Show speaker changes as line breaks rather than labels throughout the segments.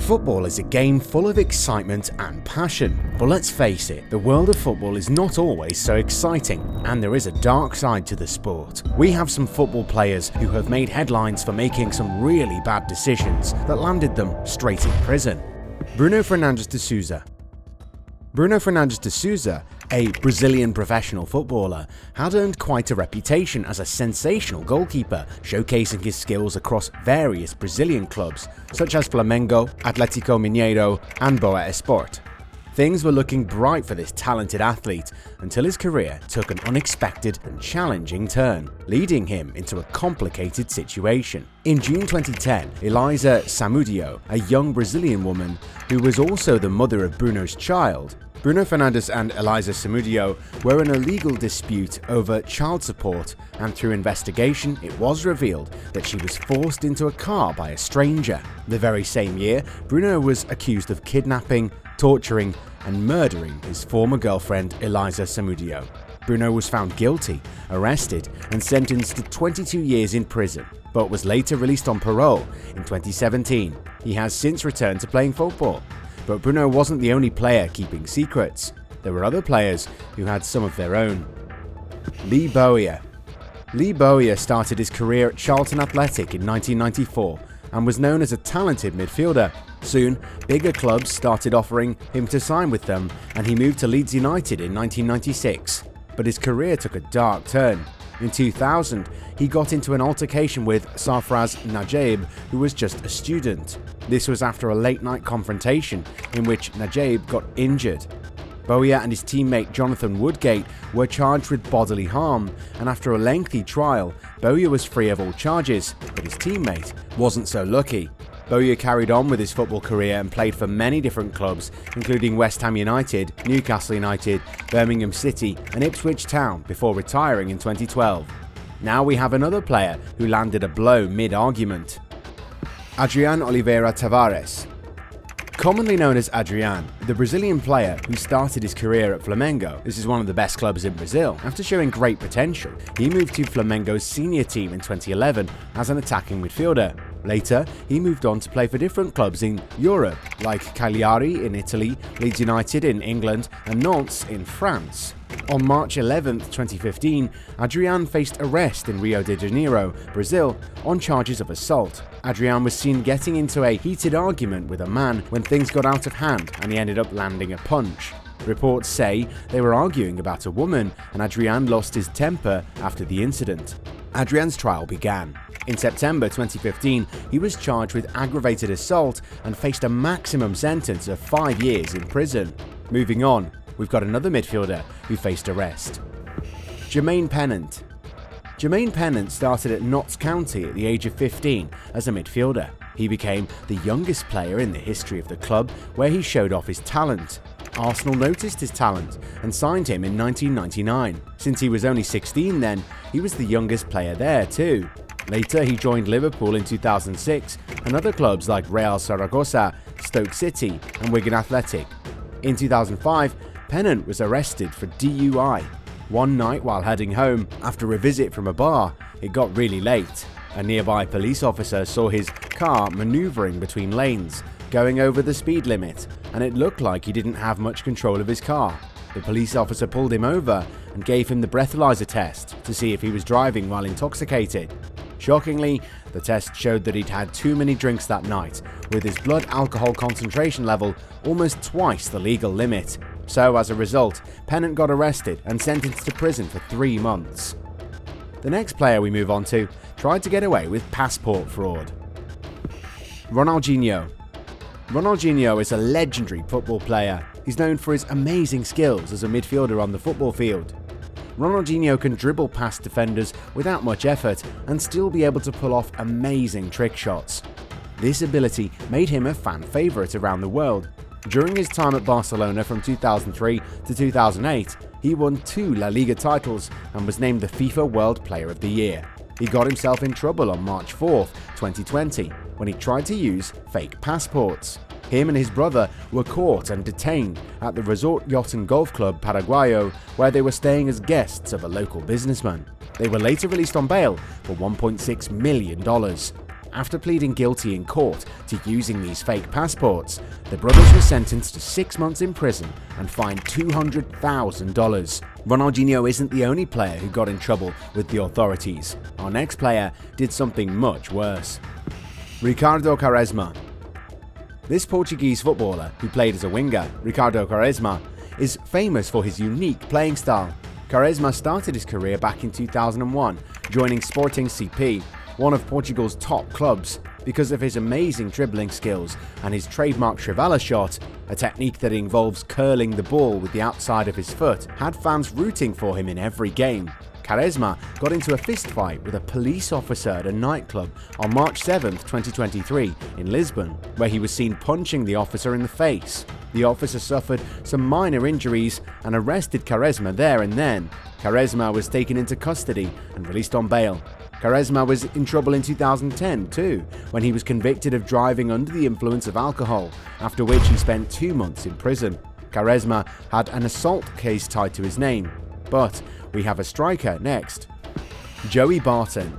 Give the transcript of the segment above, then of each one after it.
Football is a game full of excitement and passion, but let's face it, the world of football is not always so exciting, and there is a dark side to the sport. We have some football players who have made headlines for making some really bad decisions that landed them straight in prison. Bruno Fernandez de Souza. Bruno Fernandez de Souza, a Brazilian professional footballer, had earned quite a reputation as a sensational goalkeeper, showcasing his skills across various Brazilian clubs such as Flamengo, Atlético Mineiro and Bowyer. Things were looking bright for this talented athlete until his career took an unexpected and challenging turn, leading him into a complicated situation. In June 2010, Elisa Samudio, a young Brazilian woman who was also the mother of Bruno's child, Bruno Fernandez and Elisa Samudio were in a legal dispute over child support, and through investigation it was revealed that she was forced into a car by a stranger. The very same year, Bruno was accused of kidnapping, torturing and murdering his former girlfriend Elisa Samudio. Bruno was found guilty, arrested and sentenced to 22 years in prison, but was later released on parole in 2017. He has since returned to playing football. But Bruno wasn't the only player keeping secrets. There were other players who had some of their own. Bowyer. Bowyer started his career at Charlton Athletic in 1994 and was known as a talented midfielder. Soon, bigger clubs started offering him to sign with them, and he moved to Leeds United in 1996. But his career took a dark turn. In 2000, he got into an altercation with Sarfraz Najeeb, who was just a student. This was after a late-night confrontation in which Najeeb got injured. Bowyer and his teammate Jonathan Woodgate were charged with bodily harm, and after a lengthy trial, Bowyer was free of all charges, but his teammate wasn't so lucky. Bowyer carried on with his football career and played for many different clubs, including West Ham United, Newcastle United, Birmingham City and Ipswich Town before retiring in 2012. Now we have another player who landed a blow mid-argument. Adrian Oliveira Tavares. Commonly known as Adrian, the Brazilian player who started his career at Flamengo, this is one of the best clubs in Brazil. After showing great potential, he moved to Flamengo's senior team in 2011 as an attacking midfielder. Later, he moved on to play for different clubs in Europe, like Cagliari in Italy, Leeds United in England, and Nantes in France. On March 11, 2015, Adrian faced arrest in Rio de Janeiro, Brazil, on charges of assault. Adrian was seen getting into a heated argument with a man when things got out of hand, and he ended up landing a punch. Reports say they were arguing about a woman, and Adrian lost his temper after the incident. Adrian's trial began. In September 2015, he was charged with aggravated assault and faced a maximum sentence of 5 years in prison. Moving on, we've got another midfielder who faced arrest. Jermaine Pennant. Jermaine Pennant started at Notts County at the age of 15 as a midfielder. He became the youngest player in the history of the club, where he showed off his talent. Arsenal noticed his talent and signed him in 1999. Since he was only 16 then, he was the youngest player there too. Later, he joined Liverpool in 2006 and other clubs like Real Zaragoza, Stoke City and Wigan Athletic. In 2005, Pennant was arrested for DUI. One night while heading home after a visit from a bar, it got really late. A nearby police officer saw his car maneuvering between lanes, going over the speed limit, and it looked like he didn't have much control of his car. The police officer pulled him over and gave him the breathalyzer test to see if he was driving while intoxicated. Shockingly, the test showed that he'd had too many drinks that night, with his blood alcohol concentration level almost twice the legal limit. So as a result, Pennant got arrested and sentenced to prison for 3 months. The next player we move on to tried to get away with passport fraud. Ronaldinho. Ronaldinho is a legendary football player. He's known for his amazing skills as a midfielder on the football field. Ronaldinho can dribble past defenders without much effort and still be able to pull off amazing trick shots. This ability made him a fan favourite around the world. During his time at Barcelona from 2003 to 2008, he won 2 La Liga titles and was named the FIFA World Player of the Year. He got himself in trouble on March 4, 2020, when he tried to use fake passports. Him and his brother were caught and detained at the Resort Yacht and Golf Club Paraguayo, where they were staying as guests of a local businessman. They were later released on bail for $1.6 million. After pleading guilty in court to using these fake passports, the brothers were sentenced to 6 months in prison and fined $200,000. Ronaldinho isn't the only player who got in trouble with the authorities. Our next player did something much worse. Ricardo Charisma. This Portuguese footballer, who played as a winger, Ricardo Charisma, is famous for his unique playing style. Charisma started his career back in 2001, joining Sporting CP, one of Portugal's top clubs, because of his amazing dribbling skills and his trademark Trivela shot, a technique that involves curling the ball with the outside of his foot, had fans rooting for him in every game. Charisma got into a fistfight with a police officer at a nightclub on March 7, 2023 in Lisbon, where he was seen punching the officer in the face. The officer suffered some minor injuries and arrested Charisma there and then. Charisma was taken into custody and released on bail. Charisma was in trouble in 2010 too, when he was convicted of driving under the influence of alcohol, after which he spent 2 months in prison. Charisma had an assault case tied to his name. But we have a striker next. Joey Barton.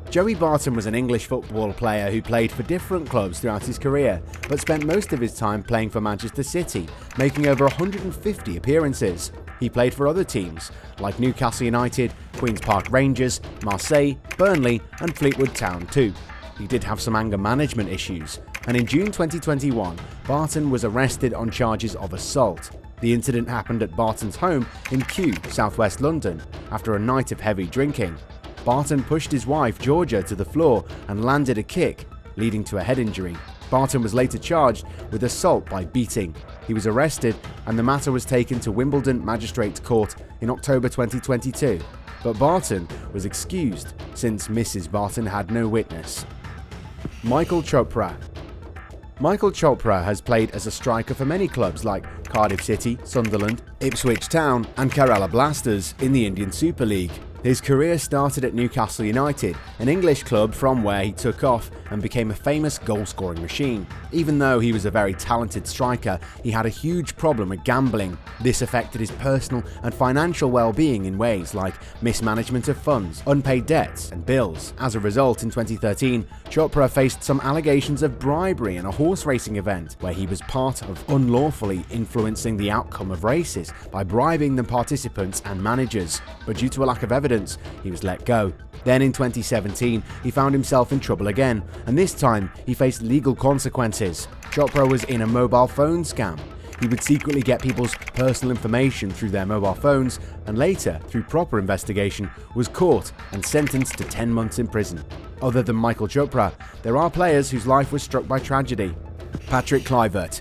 Joey Barton was an English football player who played for different clubs throughout his career, but spent most of his time playing for Manchester City, making over 150 appearances. He played for other teams like Newcastle United, Queen's Park Rangers, Marseille, Burnley and Fleetwood Town too. He did have some anger management issues, and in June 2021, Barton was arrested on charges of assault. The incident happened at Barton's home in Kew, southwest London, after a night of heavy drinking. Barton pushed his wife Georgia to the floor and landed a kick, leading to a head injury. Barton was later charged with assault by beating. He was arrested and the matter was taken to Wimbledon Magistrates Court in October 2022. But Barton was excused since Mrs. Barton had no witness. Michael Chopra. Michael Chopra has played as a striker for many clubs like Cardiff City, Sunderland, Ipswich Town and Kerala Blasters in the Indian Super League. His career started at Newcastle United, an English club from where he took off and became a famous goal-scoring machine. Even though he was a very talented striker, he had a huge problem with gambling. This affected his personal and financial well-being in ways like mismanagement of funds, unpaid debts and bills. As a result, in 2013, Chopra faced some allegations of bribery in a horse racing event where he was part of unlawfully influencing the outcome of races by bribing the participants and managers. But due to a lack of evidence, he was let go. Then in 2017, he found himself in trouble again, and this time he faced legal consequences. Chopra was in a mobile phone scam. He would secretly get people's personal information through their mobile phones, and later, through proper investigation, was caught and sentenced to 10 months in prison. Other than Michael Chopra, there are players whose life was struck by tragedy. Patrick Kluivert.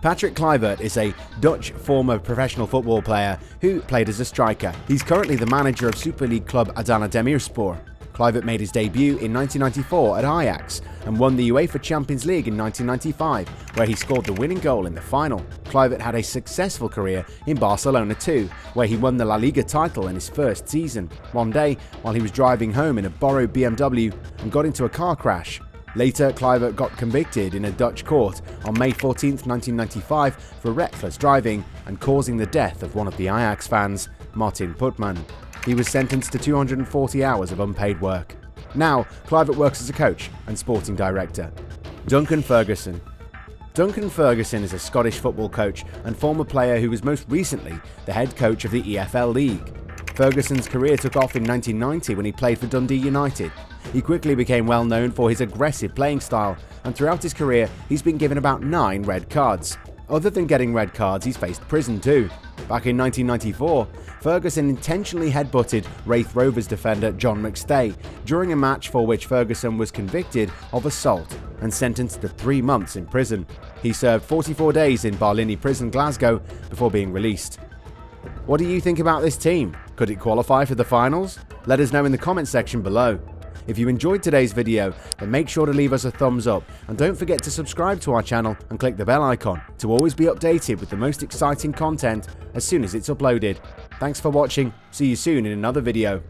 Patrick Kluivert is a Dutch former professional football player who played as a striker. He's currently the manager of Super League club Adana Demirspor. Kluivert made his debut in 1994 at Ajax and won the UEFA Champions League in 1995, where he scored the winning goal in the final. Kluivert had a successful career in Barcelona too, where he won the La Liga title in his first season. One day, while he was driving home in a borrowed BMW and got into a car crash. Later, Kluivert got convicted in a Dutch court on May 14, 1995 for reckless driving and causing the death of one of the Ajax fans, Martin Putman. He was sentenced to 240 hours of unpaid work. Now, Kluivert works as a coach and sporting director. Duncan Ferguson. Duncan Ferguson is a Scottish football coach and former player who was most recently the head coach of the EFL League. Ferguson's career took off in 1990 when he played for Dundee United. He quickly became well known for his aggressive playing style, and throughout his career he's been given about 9 red cards. Other than getting red cards, he's faced prison too. Back in 1994, Ferguson intentionally headbutted Wraith Rovers defender John McStay during a match for which Ferguson was convicted of assault and sentenced to 3 months in prison. He served 44 days in Barlinnie Prison, Glasgow, before being released. What do you think about this team? Could it qualify for the finals? Let us know in the comment section below. If you enjoyed today's video, then make sure to leave us a thumbs up and don't forget to subscribe to our channel and click the bell icon to always be updated with the most exciting content as soon as it's uploaded. Thanks for watching, see you soon in another video.